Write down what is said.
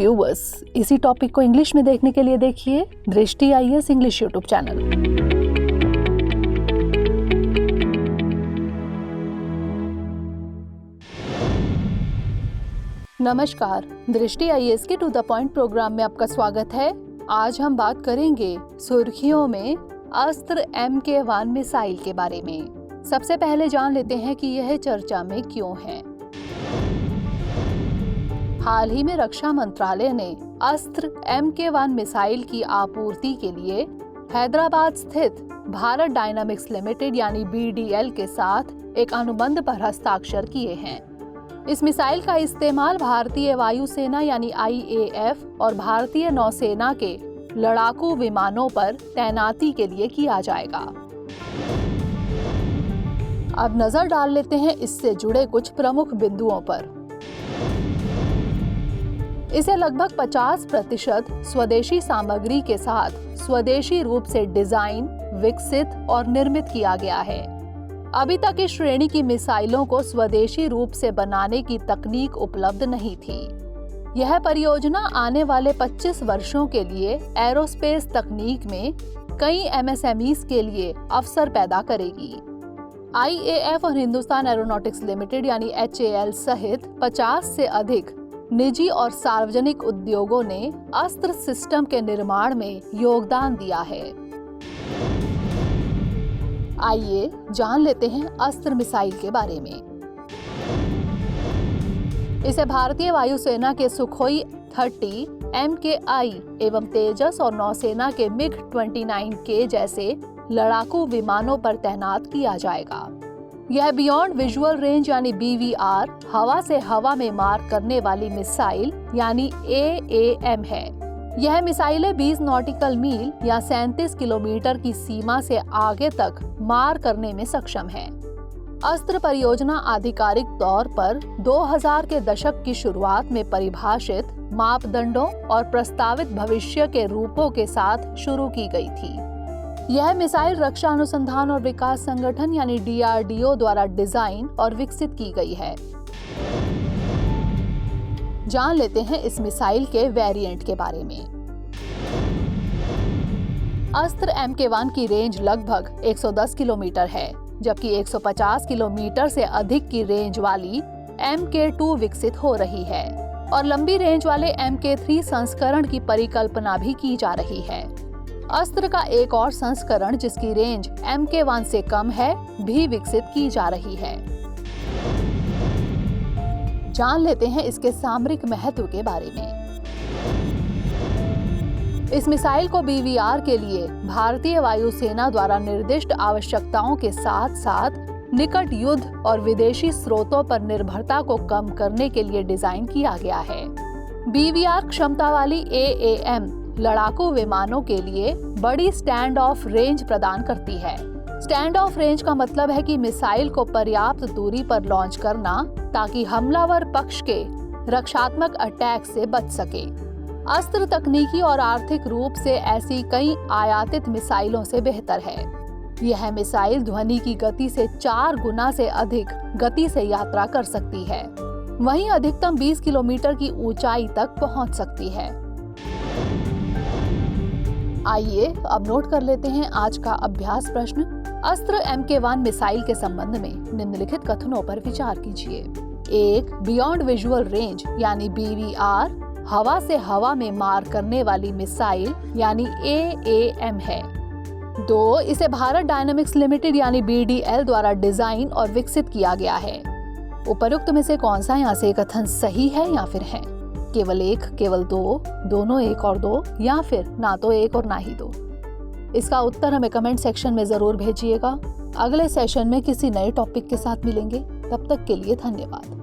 Viewers, इसी topic को English में देखने के लिए देखिए दृष्टि आईएएस इंग्लिश यूट्यूब चैनल। नमस्कार, दृष्टि आईएएस के टू द पॉइंट प्रोग्राम में आपका स्वागत है। आज हम बात करेंगे सुर्खियों में अस्त्र MK1 मिसाइल के बारे में। सबसे पहले जान लेते हैं कि यह चर्चा में क्यों है। हाल ही में रक्षा मंत्रालय ने अस्त्र MK1 मिसाइल की आपूर्ति के लिए हैदराबाद स्थित भारत डायनामिक्स लिमिटेड यानी BDL के साथ एक अनुबंध पर हस्ताक्षर किए हैं। इस मिसाइल का इस्तेमाल भारतीय वायुसेना यानी IAF और भारतीय नौसेना के लड़ाकू विमानों पर तैनाती के लिए किया जाएगा। अब नजर डाल लेते हैं इससे जुड़े कुछ प्रमुख बिंदुओं पर। इसे लगभग 50% स्वदेशी सामग्री के साथ स्वदेशी रूप से डिजाइन, विकसित और निर्मित किया गया है। अभी तक इस श्रेणी की मिसाइलों को स्वदेशी रूप से बनाने की तकनीक उपलब्ध नहीं थी। यह परियोजना आने वाले 25 वर्षों के लिए एरोस्पेस तकनीक में कई MSMEs के लिए अवसर पैदा करेगी। IAF और हिंदुस्तान एरोनॉटिक्स लिमिटेड यानी HAL सहित 50 से अधिक निजी और सार्वजनिक उद्योगों ने अस्त्र सिस्टम के निर्माण में योगदान दिया है। आइए जान लेते हैं अस्त्र मिसाइल के बारे में। इसे भारतीय वायुसेना के सुखोई 30, MKI एवं तेजस और नौसेना के MiG-29K जैसे लड़ाकू विमानों पर तैनात किया जाएगा। यह बियॉन्ड विजुअल रेंज यानी BVR हवा से हवा में मार करने वाली मिसाइल यानी AAM है। यह मिसाइलें 20 नॉटिकल मील या 37 किलोमीटर की सीमा से आगे तक मार करने में सक्षम है। अस्त्र परियोजना आधिकारिक तौर पर 2000 के दशक की शुरुआत में परिभाषित मापदंडों और प्रस्तावित भविष्य के रूपों के साथ शुरू की गई थी। यह मिसाइल रक्षा अनुसंधान और विकास संगठन यानी DRDO द्वारा डिजाइन और विकसित की गई है। जान लेते हैं इस मिसाइल के वेरिएंट के बारे में। अस्त्र MK1 की रेंज लगभग 110 किलोमीटर है, जबकि 150 किलोमीटर से अधिक की रेंज वाली MK2 विकसित हो रही है और लंबी रेंज वाले MK3 संस्करण की परिकल्पना भी की जा रही है। अस्त्र का एक और संस्करण जिसकी रेंज MK1 से कम है भी विकसित की जा रही है। जान लेते हैं इसके सामरिक महत्व के बारे में। इस मिसाइल को BVR के लिए भारतीय वायुसेना द्वारा निर्दिष्ट आवश्यकताओं के साथ साथ निकट युद्ध और विदेशी स्रोतों पर निर्भरता को कम करने के लिए डिजाइन किया गया है। BVR क्षमता वाली AAM लड़ाकू विमानों के लिए बड़ी स्टैंड ऑफ रेंज प्रदान करती है। स्टैंड ऑफ रेंज का मतलब है कि मिसाइल को पर्याप्त दूरी पर लॉन्च करना ताकि हमलावर पक्ष के रक्षात्मक अटैक से बच सके। अस्त्र तकनीकी और आर्थिक रूप से ऐसी कई आयातित मिसाइलों से बेहतर है। यह मिसाइल ध्वनि की गति से 4 गुना से अधिक गति से यात्रा कर सकती है। वहीं अधिकतम 20 किलोमीटर की ऊंचाई तक पहुंच सकती है। आइए अब नोट कर लेते हैं आज का अभ्यास प्रश्न। अस्त्र MK1 मिसाइल के संबंध में निम्नलिखित कथनों पर विचार कीजिए। 1. बियॉन्ड विजुअल रेंज यानी BVR हवा से हवा में मार करने वाली मिसाइल यानी AAM है। 2. इसे भारत डायनामिक्स लिमिटेड यानी BDL द्वारा डिजाइन और विकसित किया गया है। उपरोक्त में से कौन सा यहाँ से कथन सही है या फिर है? केवल 1, केवल 2, दोनों 1 और 2 या फिर ना तो 1 और ना ही 2? इसका उत्तर हमें कमेंट सेक्शन में जरूर भेजिएगा। अगले सेशन में किसी नए टॉपिक के साथ मिलेंगे। तब तक के लिए धन्यवाद।